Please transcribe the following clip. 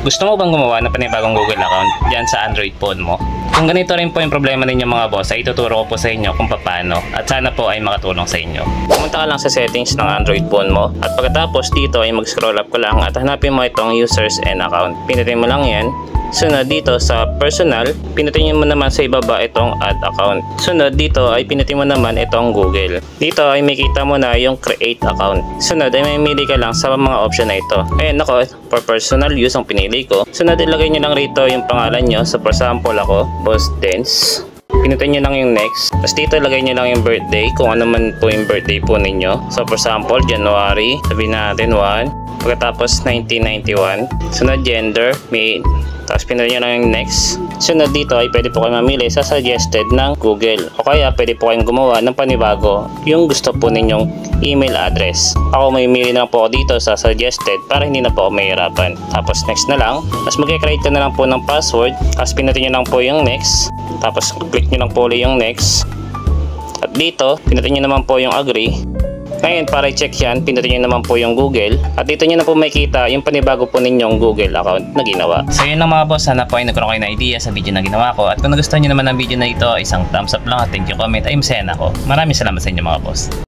Gusto mo bang gumawa ng panibagong Google account dyan sa Android phone mo? Kung ganito rin po yung problema ninyo mga boss, ay ituturo ko po sa inyo kung paano at sana po ay makatulong sa inyo. Pumunta ka lang sa settings ng Android phone mo at pagkatapos dito ay mag-scroll up ka lang at hanapin mo itong users and account. Pinutin mo lang yan. Sunod dito sa personal, pinutin mo naman sa ibaba itong add account. Sunod dito ay pinutin mo naman itong Google. Dito ay makita mo na yung create account. Sunod ay mamili ka lang sa mga option na ito. Ayan ako, for personal use ang pinili ko. Sunod ilagay nyo lang rito yung pangalan nyo. So for example ako, Boss Dance. Pinutin nyo lang yung next. Tapos dito ilagay nyo lang yung birthday kung ano man po yung birthday po ninyo. So for example, January, sabihin natin 1. Pagkatapos 1991. Sunod gender, male. Tapos pinutin nyo lang yung next. Sunod dito ay pwede po kayo mamili sa suggested ng Google. O kaya pwede po kayong gumawa ng panibago yung gusto po ninyong email address. Ako mamimili na lang po ako dito sa suggested para hindi na po ako mahirapan. Tapos next na lang. Tapos mag-create ka na lang po ng password. Tapos pinutin nyo lang po yung next. Tapos click nyo lang po ulit yung next. At dito, pinutin nyo naman po yung agree. Ngayon, para i-check yan, pinutin nyo naman po yung Google. At dito nyo na po makikita yung panibago po ninyong Google account na ginawa. So yun lang mga boss, sana po ay nagkaroon kayo ng idea sa video na ginawa ko. At kung nagustuhan nyo naman ang video na ito, isang thumbs up lang at thank you comment ay masaya na ako. Maraming salamat sa inyo mga boss.